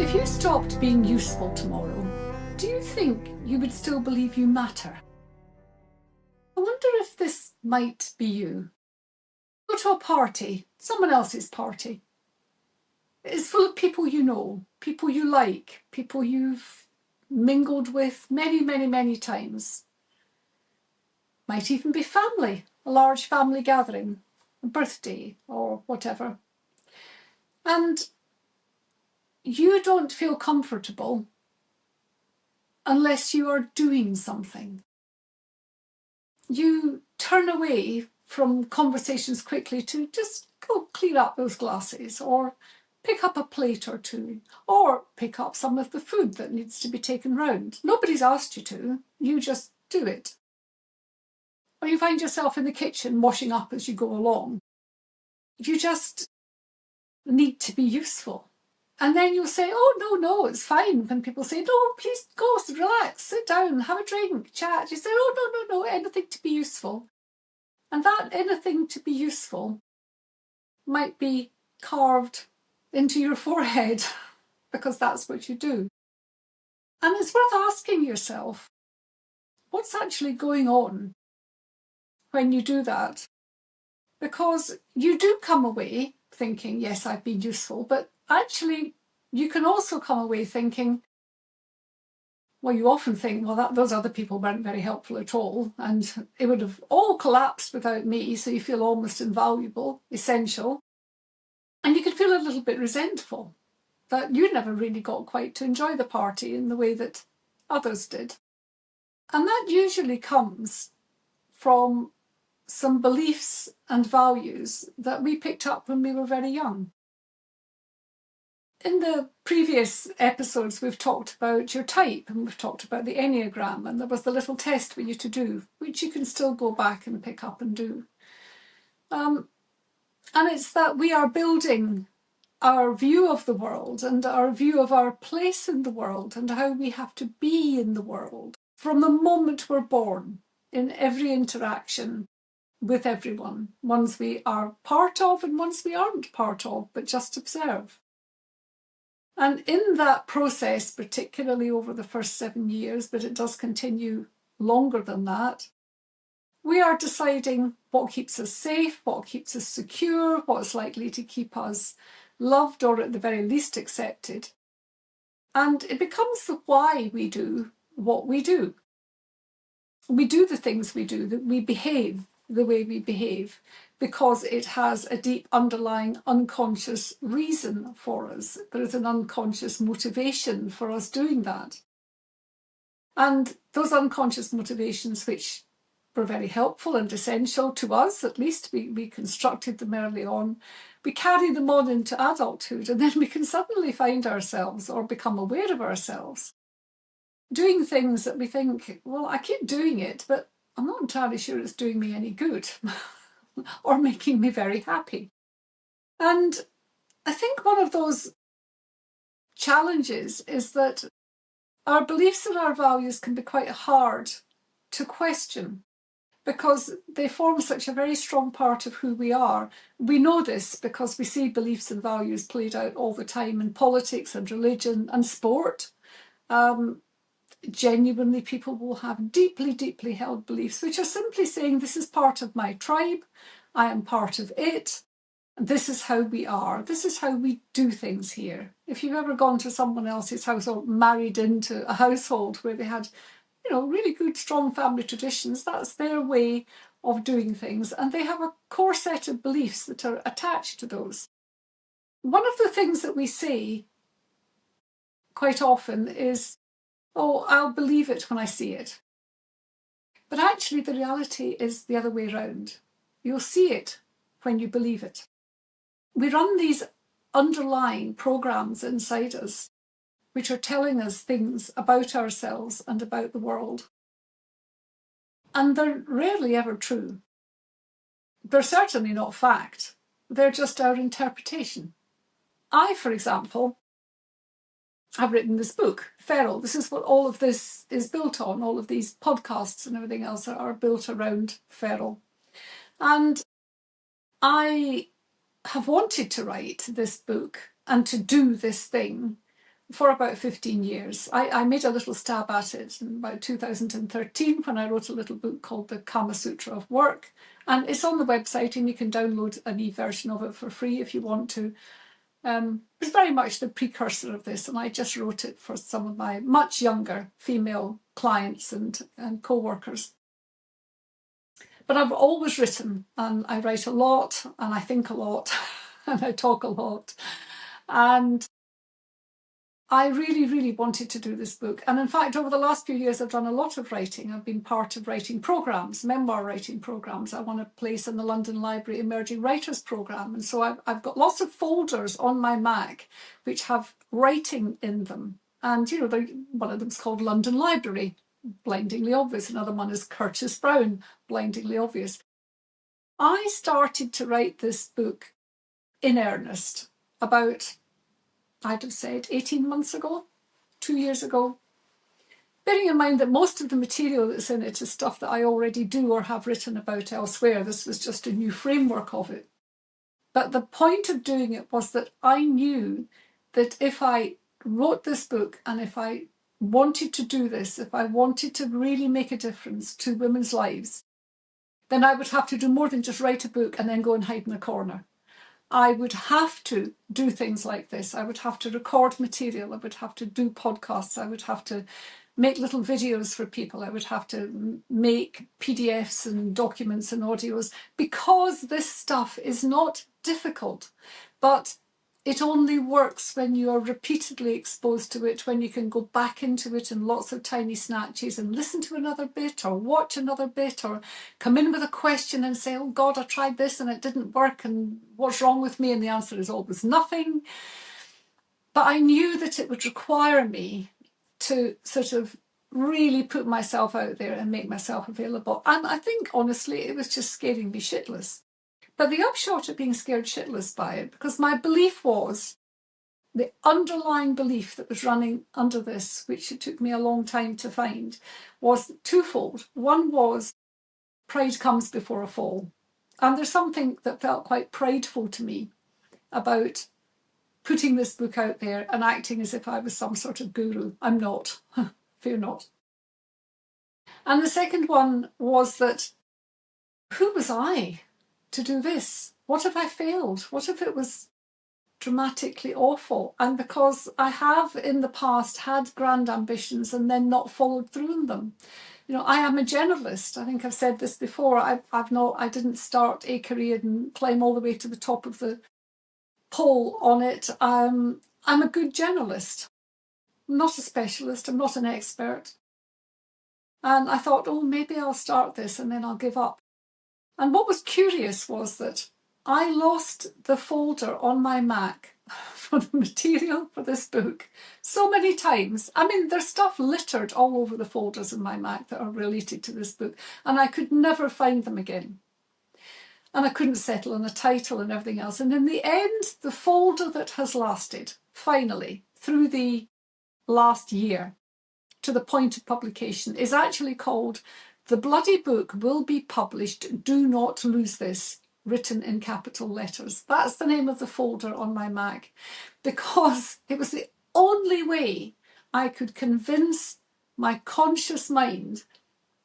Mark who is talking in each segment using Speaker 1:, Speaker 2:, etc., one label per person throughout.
Speaker 1: If you stopped being useful tomorrow, do you think you would still believe you matter? I wonder if this might be you. Go to a party, someone else's party. It's full of people you know, people you like, people you've mingled with many, many, many times. Might even be family, a large family gathering, a birthday or whatever. And you don't feel comfortable unless you are doing something. You turn away from conversations quickly to just go clean up those glasses, or pick up a plate or two, or pick up some of the food that needs to be taken round. Nobody's asked you to, you just do it. Or you find yourself in the kitchen washing up as you go along. You just need to be useful. And then you'll say, oh, no, it's fine. When people say, no, please go, relax, sit down, have a drink, chat. You say, oh, no, anything to be useful. And that anything to be useful might be carved into your forehead because that's what you do. And it's worth asking yourself, what's actually going on when you do that? Because you do come away thinking, yes, I've been useful, but actually you can also come away thinking, well, you often think, well, those other people weren't very helpful at all, and it would have all collapsed without me, so you feel almost invaluable, essential. And you can feel a little bit resentful that you never really got quite to enjoy the party in the way that others did. And that usually comes from some beliefs and values that we picked up when we were very young. In the previous episodes, we've talked about your type, and we've talked about the Enneagram, and there was the little test for you to do, which you can still go back and pick up and do. And it's that we are building our view of the world and our view of our place in the world and how we have to be in the world from the moment we're born, in every interaction with everyone, ones we are part of and ones we aren't part of, but just observe. And in that process, particularly over the first 7 years, but it does continue longer than that, we are deciding what keeps us safe, what keeps us secure, what's likely to keep us loved or at the very least accepted. And it becomes the why we do what we do. We do the things we do, that we behave the way we behave, because it has a deep underlying unconscious reason for us. There is an unconscious motivation for us doing that. And those unconscious motivations, which were very helpful and essential to us, at least we constructed them early on, we carry them on into adulthood, and then we can suddenly find ourselves or become aware of ourselves doing things that we think, well, I keep doing it, but I'm not entirely sure it's doing me any good or making me very happy. And I think one of those challenges is that our beliefs and our values can be quite hard to question because they form such a very strong part of who we are. We know this because we see beliefs and values played out all the time in politics and religion and sport. Genuinely, people will have deeply, deeply held beliefs, which are simply saying, this is part of my tribe, I am part of it, this is how we are, this is how we do things here. If you've ever gone to someone else's house or married into a household where they had, really good, strong family traditions, that's their way of doing things, and they have a core set of beliefs that are attached to those. One of the things that we say quite often is, oh, I'll believe it when I see it. But actually, the reality is the other way around. You'll see it when you believe it. We run these underlying programs inside us, which are telling us things about ourselves and about the world. And they're rarely ever true. They're certainly not fact. They're just our interpretation. I, for example, I've written this book, Feral. This is what all of this is built on. All of these podcasts and everything else are built around Feral. And I have wanted to write this book and to do this thing for about 15 years. I made a little stab at it in about 2013 when I wrote a little book called The Kama Sutra of Work. And it's on the website and you can download an e-version of it for free if you want to. It was very much the precursor of this, and I just wrote it for some of my much younger female clients and co-workers. But I've always written, and I write a lot, and I think a lot, and I talk a lot. And I really, really wanted to do this book. And in fact, over the last few years, I've done a lot of writing. I've been part of writing programs, memoir writing programs. I won a place in the London Library Emerging Writers Programme. And so I've got lots of folders on my Mac which have writing in them. And, you know, one of them's called London Library, blindingly obvious. Another one is Curtis Brown, blindingly obvious. I started to write this book in earnest about, I'd have said, 18 months ago, 2 years ago. Bearing in mind that most of the material that's in it is stuff that I already do or have written about elsewhere. This was just a new framework of it. But the point of doing it was that I knew that if I wrote this book and if I wanted to do this, if I wanted to really make a difference to women's lives, then I would have to do more than just write a book and then go and hide in a corner. I would have to do things like this. I would have to record material. I would have to do podcasts. I would have to make little videos for people. I would have to make PDFs and documents and audios, because this stuff is not difficult, but it only works when you are repeatedly exposed to it, when you can go back into it in lots of tiny snatches and listen to another bit or watch another bit or come in with a question and say, oh God, I tried this and it didn't work and what's wrong with me? And the answer is always nothing. But I knew that it would require me to sort of really put myself out there and make myself available. And I think, honestly, it was just scaring me shitless. But the upshot of being scared shitless by it, because my belief was, the underlying belief that was running under this, which it took me a long time to find, was twofold. One was pride comes before a fall. And there's something that felt quite prideful to me about putting this book out there and acting as if I was some sort of guru. I'm not. Fear not. And the second one was that, who was I to do this? What if I failed? What if it was dramatically awful? And because I have in the past had grand ambitions and then not followed through on them. You know, I am a generalist. I think I've said this before. I didn't start a career and climb all the way to the top of the pole on it. I'm a good generalist. I'm not a specialist. I'm not an expert. And I thought, oh, maybe I'll start this and then I'll give up. And what was curious was that I lost the folder on my Mac for the material for this book so many times. I mean, there's stuff littered all over the folders in my Mac that are related to this book, and I could never find them again. And I couldn't settle on a title and everything else. And in the end, the folder that has lasted, finally, through the last year, to the point of publication, is actually called The Bloody Book Will Be Published, Do Not Lose This, written in capital letters. That's the name of the folder on my Mac, because it was the only way I could convince my conscious mind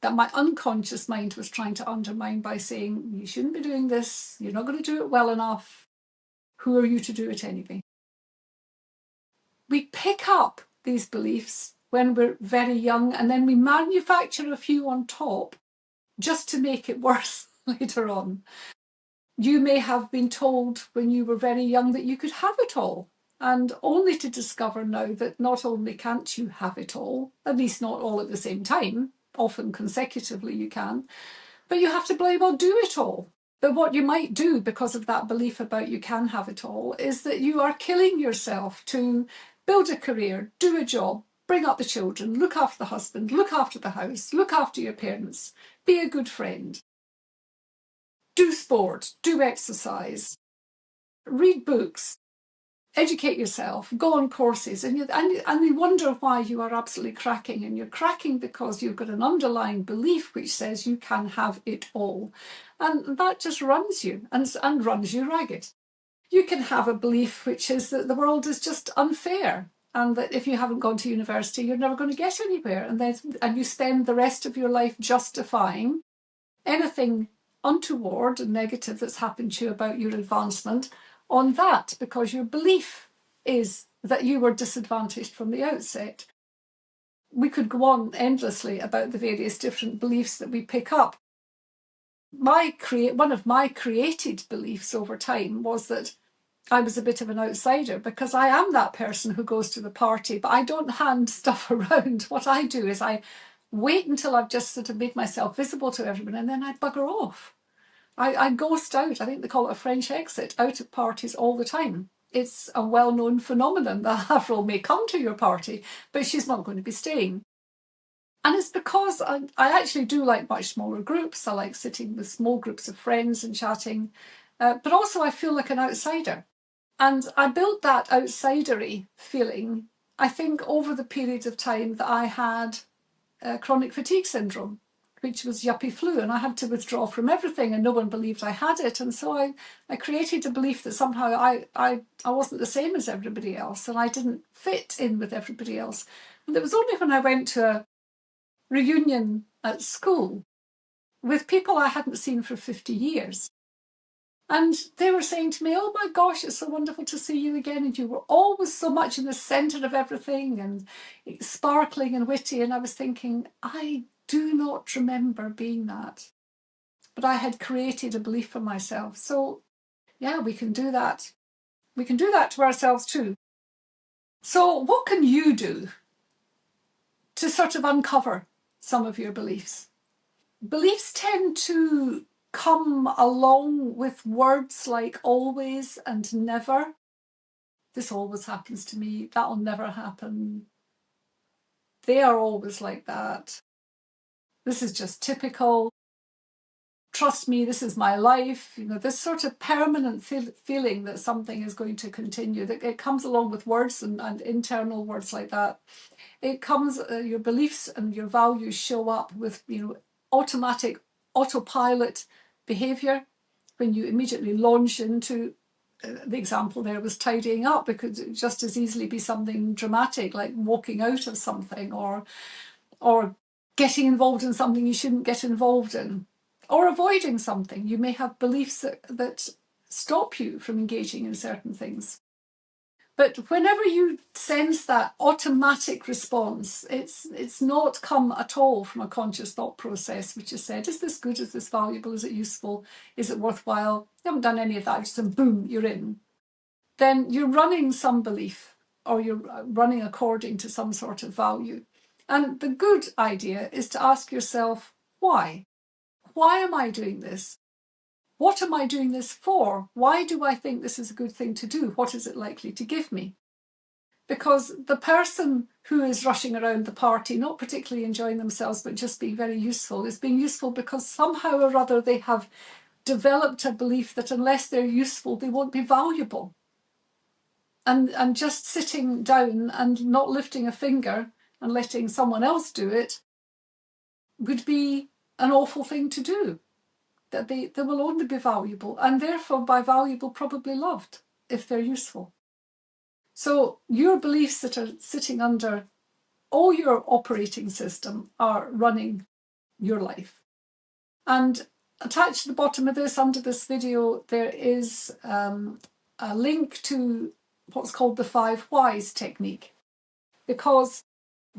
Speaker 1: that my unconscious mind was trying to undermine by saying, you shouldn't be doing this, you're not going to do it well enough, who are you to do it anyway? We pick up these beliefs when we're very young, and then we manufacture a few on top just to make it worse later on. You may have been told when you were very young that you could have it all, and only to discover now that not only can't you have it all, at least not all at the same time, often consecutively you can, but you have to bloody well do it all. But what you might do because of that belief about you can have it all is that you are killing yourself to build a career, do a job, bring up the children, look after the husband, look after the house, look after your parents, be a good friend, do sport, do exercise, read books, educate yourself, go on courses, and you wonder why you are absolutely cracking. And you're cracking because you've got an underlying belief which says you can have it all. And that just runs you and runs you ragged. You can have a belief which is that the world is just unfair. and that if you haven't gone to university, you're never going to get anywhere. And you spend the rest of your life justifying anything untoward and negative that's happened to you about your advancement on that, because your belief is that you were disadvantaged from the outset. We could go on endlessly about the various different beliefs that we pick up. One of my created beliefs over time was that I was a bit of an outsider, because I am that person who goes to the party, but I don't hand stuff around. What I do is I wait until I've just sort of made myself visible to everyone, and then I bugger off. I ghost out. I think they call it a French exit, out of parties all the time. It's a well-known phenomenon that Avril may come to your party, but she's not going to be staying. And it's because I actually do like much smaller groups. I like sitting with small groups of friends and chatting. But also I feel like an outsider. And I built that outsidery feeling, I think, over the period of time that I had chronic fatigue syndrome, which was yuppie flu, and I had to withdraw from everything, and no one believed I had it. And so I created a belief that somehow I wasn't the same as everybody else, and I didn't fit in with everybody else. And it was only when I went to a reunion at school with people I hadn't seen for 50 years. And they were saying to me, "Oh my gosh, it's so wonderful to see you again. And you were always so much in the centre of everything and sparkling and witty." And I was thinking, I do not remember being that. But I had created a belief for myself. So yeah, we can do that. We can do that to ourselves too. So what can you do to sort of uncover some of your beliefs? Beliefs tend to come along with words like always and never. This always happens to me. That'll never happen. They are always like that. This is just typical. Trust me, this is my life. You know, this sort of permanent feeling that something is going to continue. That it comes along with words and internal words like that. It comes, your beliefs and your values show up with, automatic autopilot behaviour when you immediately launch into, the example there was tidying up, because it could just as easily be something dramatic like walking out of something, or getting involved in something you shouldn't get involved in, or avoiding something. You may have beliefs that stop you from engaging in certain things. But whenever you sense that automatic response, it's not come at all from a conscious thought process, which has said, is this good? Is this valuable? Is it useful? Is it worthwhile? You haven't done any of that, just boom, you're in. Then you're running some belief, or you're running according to some sort of value. And the good idea is to ask yourself, why? Why am I doing this? What am I doing this for? Why do I think this is a good thing to do? What is it likely to give me? Because the person who is rushing around the party, not particularly enjoying themselves, but just being very useful, is being useful because somehow or other they have developed a belief that unless they're useful, they won't be valuable. And just sitting down and not lifting a finger and letting someone else do it would be an awful thing to do. That they will only be valuable, and therefore by valuable probably loved, if they're useful. So your beliefs that are sitting under all your operating system are running your life. And attached to the bottom of this, under this video, there is a link to what's called the 5 whys technique. Because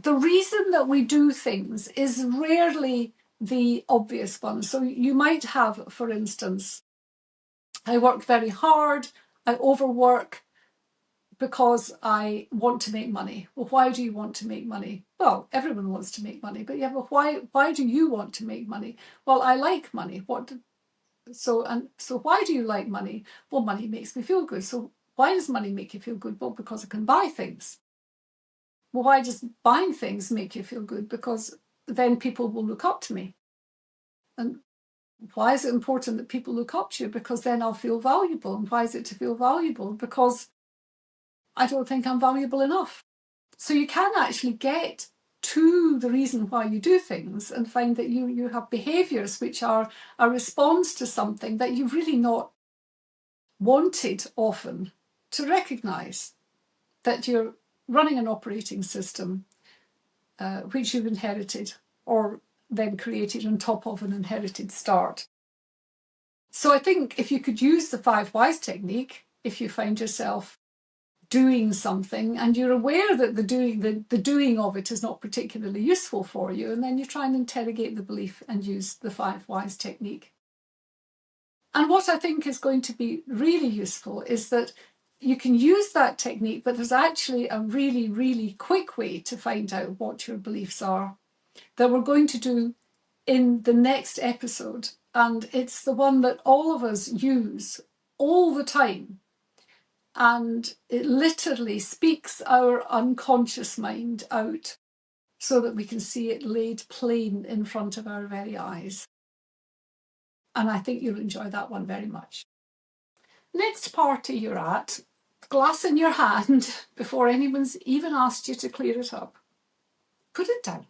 Speaker 1: the reason that we do things is rarely the obvious one. So you might have, for instance, I work very hard, I overwork because I want to make money. Well, why do you want to make money? Well, everyone wants to make money, but yeah, but why do you want to make money? Well, I like money. So why do you like money? Well, money makes me feel good. So why does money make you feel good? Well, because I can buy things. Well, why does buying things make you feel good? Because then people will look up to me. And why is it important that people look up to you? Because then I'll feel valuable. And why is it to feel valuable? Because I don't think I'm valuable enough. So you can actually get to the reason why you do things and find that you have behaviours which are a response to something that you've really not wanted often to recognise. That you're running an operating system which you've inherited or then created on top of an inherited start. So I think if you could use the 5 whys technique, if you find yourself doing something and you're aware that the doing of it is not particularly useful for you, and then you try and interrogate the belief and use the 5 whys technique. And what I think is going to be really useful is that you can use that technique, but there's actually a really, really quick way to find out what your beliefs are that we're going to do in the next episode. And it's the one that all of us use all the time. And it literally speaks our unconscious mind out so that we can see it laid plain in front of our very eyes. And I think you'll enjoy that one very much. Next party you're at, glass in your hand, before anyone's even asked you to clear it up. Put it down.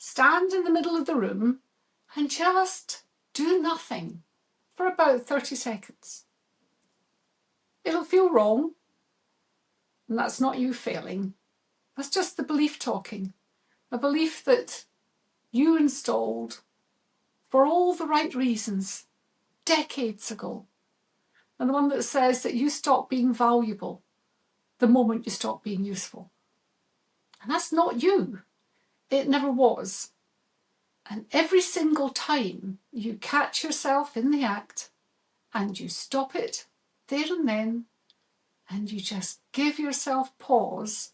Speaker 1: Stand in the middle of the room and just do nothing for about 30 seconds. It'll feel wrong, and that's not you failing. That's just the belief talking. A belief that you installed for all the right reasons decades ago. And the one that says that you stop being valuable the moment you stop being useful. And that's not you. It never was. And every single time you catch yourself in the act and you stop it there and then, and you just give yourself pause,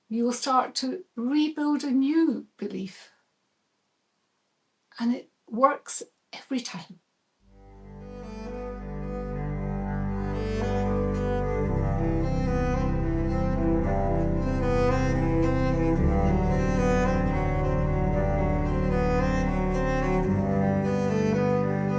Speaker 1: you'll start to rebuild a new belief. And it works every time.